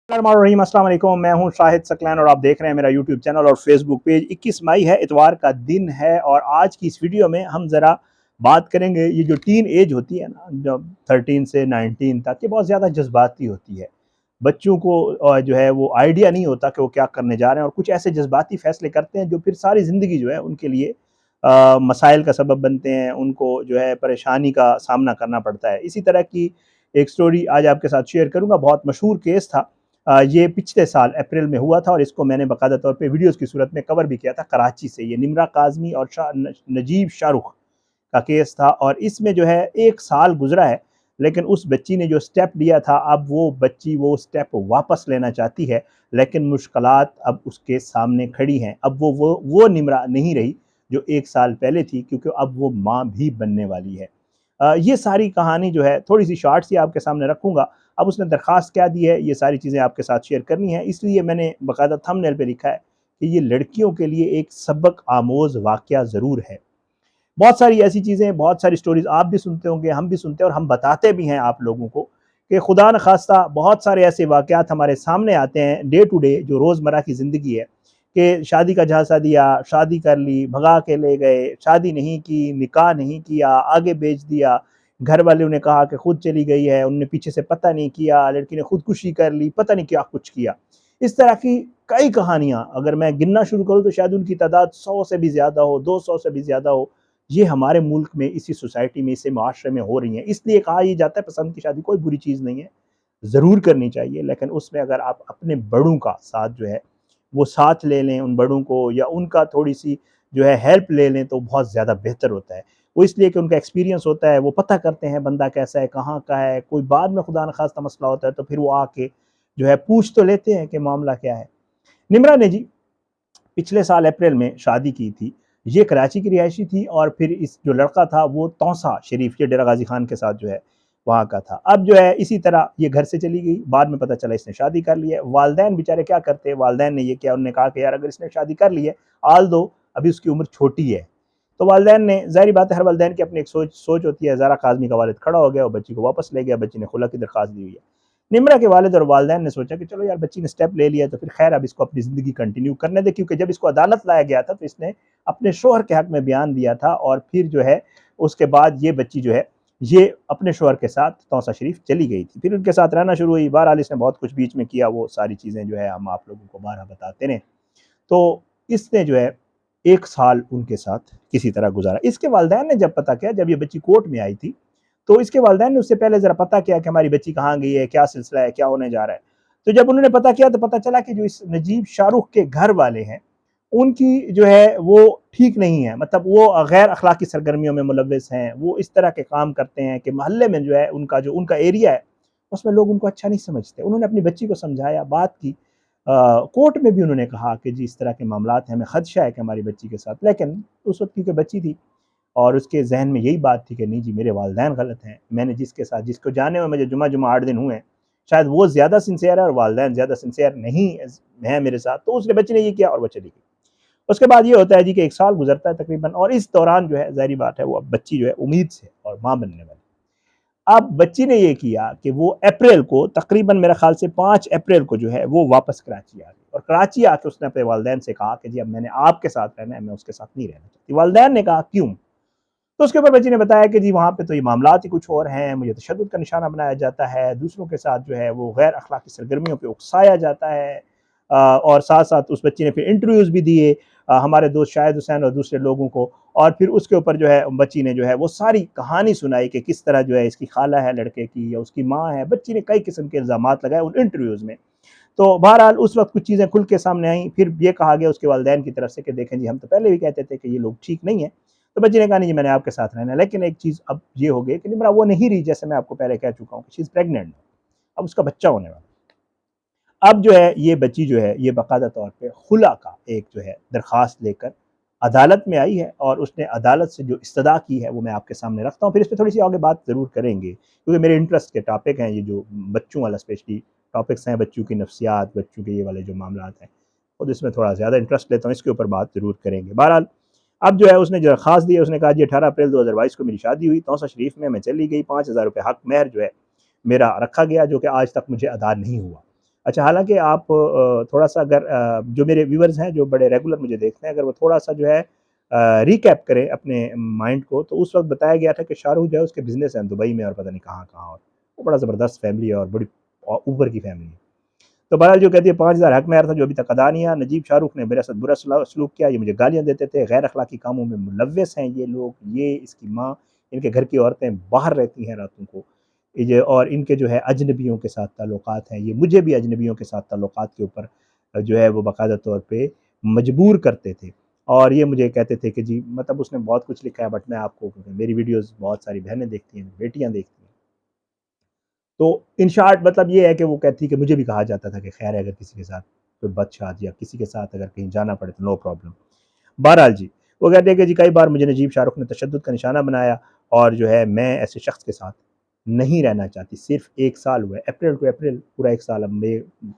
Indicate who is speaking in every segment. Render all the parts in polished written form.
Speaker 1: अस्सलाम वालेकुम, मैं हूं शाहिद सकलैन और आप देख रहे हैं मेरा यूट्यूब चैनल और फेसबुक पेज। 21 मई है, इतवार का दिन है और आज की इस वीडियो में हम ज़रा बात करेंगे। ये जो टीन एज होती है ना, जब 13 से 19 तक, ये बहुत ज़्यादा जज्बाती होती है। बच्चों को जो है वो आइडिया नहीं होता कि वो क्या करने जा रहे हैं और कुछ ऐसे जज्बाती फ़ैसले करते हैं जो फिर सारी ज़िंदगी जो है उनके लिए मसाइल का सबब बनते हैं, उनको जो है परेशानी का सामना करना पड़ता है। इसी तरह की एक स्टोरी आज आपके साथ शेयर करूँगा। बहुत मशहूर केस था। ये पिछले साल अप्रैल में हुआ था और इसको मैंने बाकायदा तौर पे वीडियोज़ की सूरत में कवर भी किया था कराची से। ये निम्रा काज़मी और नजीब शाहरुख का केस था और इसमें जो है 1 साल गुज़रा है, लेकिन उस बच्ची ने जो स्टेप लिया था, अब वो बच्ची वो स्टेप वापस लेना चाहती है, लेकिन मुश्किलात अब उसके सामने खड़ी हैं। अब वो निम्रा नहीं रही जो 1 साल पहले थी, क्योंकि अब वो माँ भी बनने वाली है। ये सारी कहानी जो है थोड़ी-सी शॉर्ट सी आपके सामने रखूँगा। अब उसने दरख्वास्त क्या दी है, ये सारी चीज़ें आपके साथ शेयर करनी है, इसलिए मैंने बाकायदा थंबनेल पे लिखा है कि ये लड़कियों के लिए एक सबक आमोज़ वाक़या ज़रूर है। बहुत सारी ऐसी चीज़ें, बहुत सारी स्टोरीज़ आप भी सुनते होंगे, हम भी सुनते हैं और हम बताते भी हैं आप लोगों को कि खुदा न खास्ता बहुत सारे ऐसे वाक़यात हमारे सामने आते हैं डे टू डे, जो रोज़मर्रा की ज़िंदगी है, कि शादी का झांसा दिया, शादी कर ली, भगा के ले गए, शादी नहीं की, निकाह नहीं किया, आगे भेज दिया, घर वालों ने कहा कि खुद चली गई है, उन्होंने पीछे से पता नहीं किया, लड़की ने खुदकुशी कर ली, पता नहीं क्या कुछ किया। इस तरह की कई कहानियाँ अगर मैं गिनना शुरू करूँ तो शायद उनकी तादाद 100 से भी ज़्यादा हो, 200 से भी ज़्यादा हो। ये हमारे मुल्क में, इसी सोसाइटी में, इसी माशरे में हो रही हैं। इसलिए कहा ये जाता है पसंद की शादी कोई बुरी चीज़ नहीं है, ज़रूर करनी चाहिए, लेकिन उसमें अगर आप अपने बड़ों का साथ जो है वो साथ ले लें, उन बड़ों को या उनका थोड़ी-सी जो है हेल्प ले लें, तो बहुत ज़्यादा बेहतर होता है। वो इसलिए कि उनका एक्सपीरियंस होता है, वो पता करते हैं बंदा कैसा है, कहाँ का है, कोई बाद में खुदा न खास्ता मसला होता है तो फिर वो आके जो है पूछ तो लेते हैं कि मामला क्या है। निम्रा ने जी पिछले साल अप्रैल में शादी की थी। ये कराची की रिहायशी थी और फिर इस जो लड़का था वो तौसा शरीफ, ये डेरा गाजी खान के साथ जो है वहाँ का था। अब जो है इसी तरह ये घर से चली गई, बाद में पता चला इसने शादी कर ली है। वालिदैन बेचारे क्या करते, वालिदैन ने ये किया, उन्होंने कहा कि यार अगर इसने शादी कर ली है, आल दो, अभी उसकी उम्र छोटी है। तो वालिदैन ने, ज़ाहिर बात है हर वालिदैन की अपनी एक सोच होती है। ज़ारा काज़मी का वालिद खड़ा हो गया और बच्ची को वापस ले गया, बच्ची ने खुला की दरख्वास्त दी हुई है। निम्रा के वालिद और वालिदैन ने सोचा कि चलो यार बच्ची ने स्टेप ले लिया तो फिर खैर अब इसको अपनी ज़िंदगी कंटिन्यू करने दे, क्योंकि जब इसको अदालत लाया गया था तो इसने अपने शोहर के हक में बयान दिया था और फिर जो है उसके बाद ये बच्ची जो है ये अपने शोहर के साथ तौसा शरीफ चली गई थी, फिर उनके साथ रहना शुरू हुई। बहरहाल इसने बहुत कुछ बीच में किया, वो सारी चीज़ें जो है हम आप लोगों को बारहा बताते रहें। तो इसने जो है 1 साल उनके साथ किसी तरह गुजारा। इसके वालिदैन ने जब पता किया, जब ये बच्ची कोर्ट में आई थी, तो इसके वालिदैन ने उससे पहले ज़रा पता किया कि हमारी बच्ची कहाँ गई है, क्या सिलसिला है, क्या होने जा रहा है। तो जब उन्होंने पता किया तो पता चला कि जो इस नजीब शाहरुख के घर वाले हैं, उनकी जो है वो ठीक नहीं है। मतलब वो गैर अखलाकी सरगर्मियों में मुलव्वस हैं, वो इस तरह के काम करते हैं कि मोहल्ले में जो है उनका एरिया है, उसमें लोग उनको अच्छा नहीं समझते। उन्होंने अपनी बच्ची को समझाया, बात की। कोर्ट में भी उन्होंने कहा कि जी इस तरह के मामलात हैं, हमें खदशा है कि हमारी बच्ची के साथ, लेकिन उस वक़्त क्योंकि बच्ची थी और उसके ज़हन में यही बात थी कि नहीं जी मेरे वालिदैन गलत हैं, मैंने जिसके साथ, जिसको जाने में मुझे जुमा 8 दिन हुए हैं, शायद वो ज़्यादा सिंसियर है और वालिदैन ज़्यादा सिंसियर नहीं है मेरे साथ, तो उसने बच्ची ने ये किया और वो चली गई। उसके बाद ये होता है जी कि 1 साल गुज़रता है तकरीबन और इस दौरान जो है ज़ाहिर बात है वो अब बच्ची जो है उम्मीद से और माँ बनने वाली। अब बच्ची ने ये किया कि वो अप्रैल को, तकरीबन मेरे ख़्याल से 5 अप्रैल को जो है वो वापस कराची आ गई और कराची आके उसने अपने वालिदैन से कहा कि जी अब मैंने आपके साथ रहना है, मैं उसके साथ नहीं रहना चाहती। वालिदैन ने कहा क्यों? तो उसके ऊपर बच्ची ने बताया कि जी वहाँ पे तो ये मामलात ही कुछ और हैं, मुझे तशद्दुद का निशाना बनाया जाता है, दूसरों के साथ जो है वो गैर अखलाकी सरगर्मियों पे उकसाया जाता है। और साथ-साथ उस बच्ची ने फिर इंटरव्यूज़ भी दिए हमारे दोस्त शाहिद हुसैन और दूसरे लोगों को, और फिर उसके ऊपर जो है बच्ची ने जो है वो सारी कहानी सुनाई कि किस तरह जो है इसकी खाला है लड़के की या उसकी माँ है। बच्ची ने कई किस्म के इल्ज़ामात लगाए उन इंटरव्यूज़ में। तो बहरहाल उस वक़्त कुछ चीज़ें खुल के सामने आईं, फिर ये कहा गया उसके वालिदैन की तरफ से कि देखें जी हम तो पहले भी कहते थे कि ये लोग ठीक नहीं है। तो बच्ची ने कहा नहीं जी मैंने आपके साथ रहना है, लेकिन एक चीज़ अब ये हो गई कि निम्रा वो नहीं रही, जैसे मैं आपको पहले कह चुका हूँ कि शी इज़ प्रेग्नेंट, अब उसका बच्चा होने वाला है। अब जो है ये बच्ची जो है ये बाकायदा तौर पे खुला का एक जो है दरख्वास्त लेकर अदालत में आई है और उसने अदालत से जो इस्तदा की है वो मैं आपके सामने रखता हूँ। फिर इस पे थोड़ी सी आगे बात ज़रूर करेंगे, क्योंकि मेरे इंटरेस्ट के टॉपिक हैं ये, जो बच्चों वाला स्पेशली टॉपिक्स हैं, बच्चों की नफ्सियात, बच्चों के ये वाले जो मामलात हैं, खुद इसमें थोड़ा ज़्यादा इंटरेस्ट लेता हूँ, इसके ऊपर बात ज़रूर करेंगे। बहरहाल अब जो है उसने जो दरख्वास्त दी है, उसने कहा जी 18 अप्रैल 2022 को मेरी शादी हुई, तौसा शरीफ में मैं चली गई, 5000 रुपये हक महर जो है मेरा रखा गया, जो कि आज तक मुझे अदा नहीं हुआ। अच्छा, हालाँकि आप थोड़ा-सा अगर जो मेरे व्यूअर्स हैं, जो बड़े रेगुलर मुझे देखते हैं, अगर वो थोड़ा-सा जो है रिकैप करें अपने माइंड को, तो उस वक़्त बताया गया था कि शाहरुख जो है उसके बिज़नेस हैं दुबई में और पता नहीं कहाँ-कहाँ और वो बड़ा ज़बरदस्त फैमिली है और बड़ी ऊपर की फैमिली है। तो बहरहाल जो कहती है 5000 हक में आ रहा था जो अभी तक अदा नहीं आया। नजीब शाहरुख ने मेरे साथ बुरा सलूक किया, ये मुझे गालियाँ देते थे, गैर अखलाकी कामों में मुलव्वस हैं ये लोग, ये इसकी माँ, इनके घर की औरतें बाहर रहती हैं रातों को। ये और इनके जो है अजनबियों के साथ ताल्लुकात हैं, ये मुझे भी अजनबियों के साथ ताल्लुकात के ऊपर जो है वो बाकायदा तौर पे मजबूर करते थे। और ये मुझे कहते थे कि जी मतलब उसने बहुत कुछ लिखा है, बट मैं आपको मेरी वीडियोज़ बहुत सारी बहनें देखती हैं, बेटियाँ देखती हैं। तो इन शॉर्ट मतलब ये है कि वो कहती है कि मुझे भी कहा जाता था कि खैर है अगर किसी के साथ कोई बदशाद या किसी के साथ अगर कहीं जाना पड़े तो नो प्रॉब्लम। बहरहाल जी, वो कहते हैं कि जी कई बार मुझे नजीब शाहरुख ने तशद्दुद का निशाना बनाया और जो है मैं ऐसे शख्स के साथ नहीं रहना चाहती। सिर्फ़ 1 साल हुआ है, अप्रैल टू अप्रैल पूरा 1 साल अब मई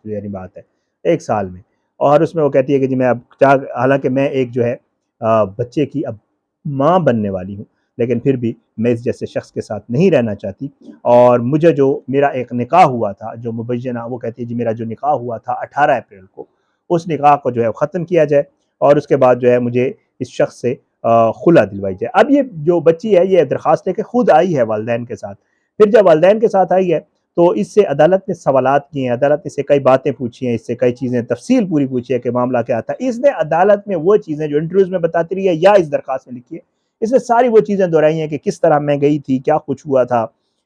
Speaker 1: यानी बात है, 1 साल में। और उसमें वो कहती है कि जी मैं अब क्या हालाँकि मैं एक जो है बच्चे की अब माँ बनने वाली हूँ, लेकिन फिर भी मैं इस जैसे शख्स के साथ नहीं रहना चाहती और मुझे जो मेरा एक निकाह हुआ था, जो मुबैय्यना वो कहती है जी मेरा जो निकाह हुआ था 18 अप्रैल को, उस निकाह को जो है ख़त्म किया जाए और उसके बाद जो है मुझे इस शख्स से खुला दिलवाई जाए। अब ये जो बच्ची है ये दरख्वास्त लेके खुद आई है वालिदैन के साथ। फिर जब वालिदैन के साथ आई है तो इससे अदालत ने सवालात किए हैं, अदालत ने इससे कई बातें पूछी हैं, इससे कई चीज़ें तफ़सील पूरी पूछी है कि मामला क्या था। इसने अदालत में वो चीज़ें जो इंटरव्यूज़ में बताती रही है या इस दरख्वास्त में लिखी है, इसने सारी वो चीज़ें दोहराई हैं कि किस तरह मैं गई थी, क्या कुछ हुआ था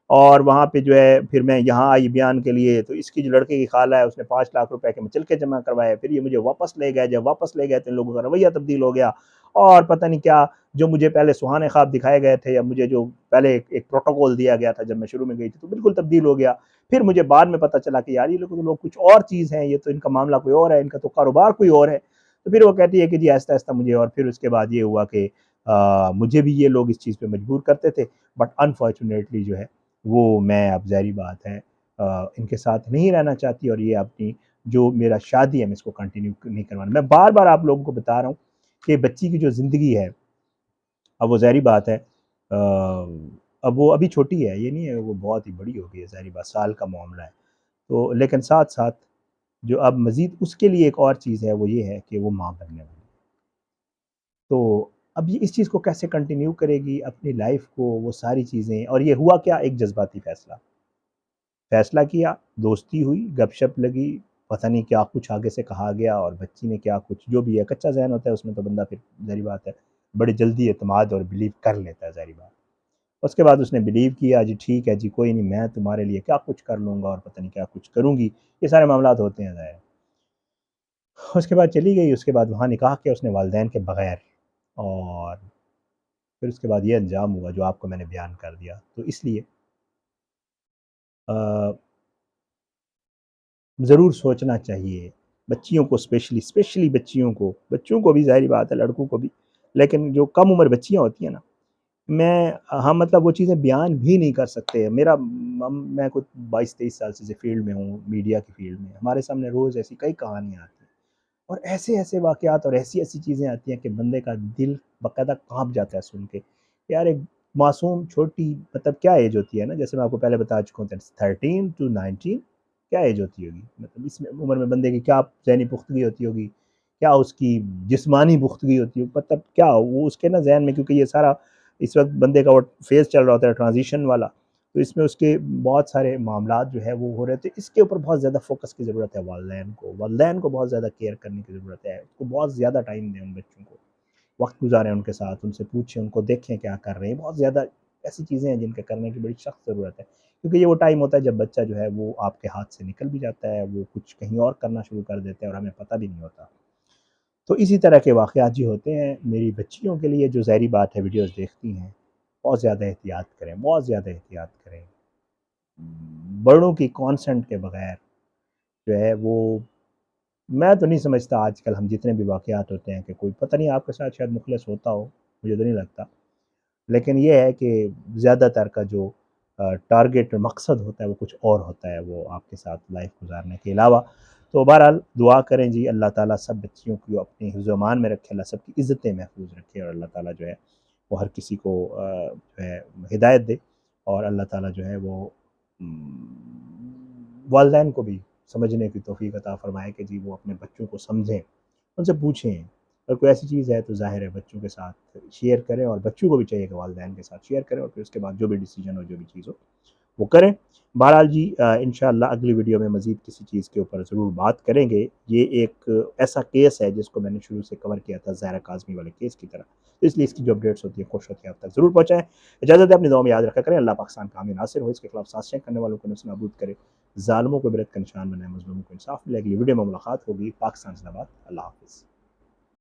Speaker 1: और वहाँ पे जो है फिर मैं यहाँ आई बयान के लिए, तो इसकी जो लड़के की खाला है उसने 5 लाख रुपए के मुचलके जमा करवाए, फिर ये मुझे वापस ले गए, जब वापस ले गए तो इन लोगों का रवैया तब्दील हो गया और पता नहीं क्या, जो मुझे पहले सुहाने ख्वाब दिखाए गए थे या मुझे जो पहले एक प्रोटोकॉल दिया गया था जब मैं शुरू में गई थी, तो बिल्कुल तब्दील हो गया। फिर मुझे बाद में पता चला कि यार ये लोग कुछ और चीज़ हैं, ये तो इनका मामला कोई और है, इनका तो कारोबार कोई और है। तो फिर वो कहती है कि जी आहिस्ता-आहिस्ता मुझे और फिर उसके बाद ये हुआ कि मुझे भी ये लोग इस चीज़ पे मजबूर करते थे, बट अनफॉर्चुनेटली जो है वो मैं अब ज़ाहिर बात है इनके साथ नहीं रहना चाहती और ये अपनी जो मेरा शादी है मैं इसको कंटिन्यू नहीं करवाना। मैं बार-बार आप लोगों को बता रहा हूँ कि बच्ची की जो ज़िंदगी है, अब वो ज़ाहिर बात है अब वो अभी छोटी है, ये नहीं है वो बहुत ही बड़ी हो गई है, ज़ाहिर बात साल का मामला है। तो लेकिन साथ-साथ जो अब मज़ीद उसके लिए एक और चीज़ है वो ये है कि वो माँ बनने वाली है। तो अब ये इस चीज़ को कैसे कंटिन्यू करेगी अपनी लाइफ़ को, वो सारी चीज़ें और ये हुआ क्या एक जज़्बाती फ़ैसला। फ़ैसला किया, दोस्ती हुई, गपशप लगी, पता नहीं क्या कुछ आगे से कहा गया और बच्ची ने क्या कुछ जो भी है, कच्चा ज़हन होता है उसमें तो बंदा फिर ज़ाहिर बात है, बड़ी जल्दी एतमाद और बिलीव कर लेता है ज़ाहिर बात। उसके बाद उसने बिलीव किया जी ठीक है जी, कोई नहीं मैं तुम्हारे लिए क्या कुछ कर लूँगा और पता नहीं क्या कुछ करूँगी, ये सारे मामलात होते हैं ज़ाहिर। उसके बाद चली गई, उसके बाद वहाँ निकाह किया उसने वालिदैन के बगैर और फिर उसके बाद ये अंजाम हुआ जो आपको मैंने बयान कर दिया। तो इसलिए अ, ज़रूर सोचना चाहिए, बच्चियों को स्पेशली बच्चियों को भी ज़ाहिर बात है, लड़कों को भी, लेकिन जो कम उम्र बच्चियाँ होती हैं ना, हम मतलब वो चीज़ें बयान भी नहीं कर सकते। मैं कुछ 22-23 साल से फ़ील्ड में हूँ, मीडिया की फ़ील्ड में। हमारे सामने रोज़ ऐसी कई कहानियाँ आती हैं और ऐसे-ऐसे वाक़यात और ऐसी-ऐसी चीज़ें आती हैं कि बंदे का दिल बाकायदा काँप जाता है सुन के। यार एक मासूम छोटी मतलब क्या एज होती है ना, जैसे मैं आपको पहले बता चुका हूँ 13 टू 19 क्या एज होती होगी? मतलब इस उम्र में बंदे की क्या ज़हनी पुख्तगी होती होगी, क्या उसकी जिस्मानी पुख्तगी होती होगी, मतलब क्या वो उसके ना ज़हन में क्योंकि ये सारा इस वक़्त बंदे का वो फ़ेज़ चल रहा होता है ट्रांज़िशन वाला, तो इसमें उसके बहुत सारे मामलात जो है वो हो रहे थे। इसके ऊपर बहुत ज़्यादा फ़ोकस की ज़रूरत है वालिदैन को बहुत ज़्यादा केयर करने की ज़रूरत है। उसको बहुत ज़्यादा टाइम दें उन बच्चों को, वक़्त गुज़ारें उनके साथ, उनसे पूछें, उनको देखें क्या कर रहे हैं। बहुत ज़्यादा ऐसी चीज़ें हैं जिनके करने की बड़ी सख्त ज़रूरत है। क्योंकि ये वो टाइम होता है जब बच्चा जो है वो आपके हाथ से निकल भी जाता है, वो कुछ कहीं और करना शुरू कर देता है और हमें पता भी नहीं होता। तो इसी तरह के वाक़यात जो होते हैं मेरी बच्चियों के लिए जो ज़ाहिर बात है वीडियोज़ देखती हैं, बहुत ज़्यादा एहतियात करें, बहुत ज़्यादा एहतियात करें। बड़ों की कॉन्सेंट के बगैर जो है वो मैं तो नहीं समझता आजकल हम जितने भी वाक़यात होते हैं कि कोई पता नहीं आपके साथ शायद मुख़लिस होता हो, मुझे तो नहीं लगता। लेकिन ये है कि ज़्यादातर का जो टारगेट मकसद होता है वो कुछ और होता है, वो आपके साथ लाइफ़ गुज़ारने के अलावा। तो बहरहाल दुआ करें जी अल्लाह ताला सब बच्चियों को अपने हिफ़्ज़-ओ-अमान में रखे, अल्लाह सबकी इज़्ज़तें महफ़ूज़ रखे और अल्लाह ताला जो है वो हर किसी को जो है हिदायत दे और अल्लाह ताला जो है वो वालिदैन को भी समझने की तौफीक अता फ़रमाए कि जी वो अपने बच्चों को समझें, उनसे पूछें। अगर कोई ऐसी चीज़ है तो ज़ाहिर है बच्चों के साथ शेयर करें, और बच्चों को भी चाहिए कि वालिदैन के साथ शेयर करें, और फिर उसके बाद जो भी डिसीजन हो, जो भी चीज़ हो वो करें। बहरहाल जी इंशाअल्लाह अगली वीडियो में मज़ीद किसी चीज़ के ऊपर ज़रूर बात करेंगे। ये एक ऐसा केस है जिसको मैंने शुरू से कवर किया था ज़ाहरा काज़मी वाले केस की तरह, तो इसलिए इसकी जो अपडेट्स होती है खुश होती है आप तक ज़रूर पहुँचाएँ। इजाज़त है, अपनी दुआ में याद रखा करें। अल्लाह पाकिस्तान का हामी नासिर हो, इसके खिलाफ साजिशें करने वालों को नेस्त नाबूद करे, ज़ालिमों को इबरत का निशान बनाए, मज़लूमों को इंसाफ मिले। अगली वीडियो में मुलाकात होगी। पाकिस्तान ज़िंदाबाद। अल्लाह हाफ़िज़।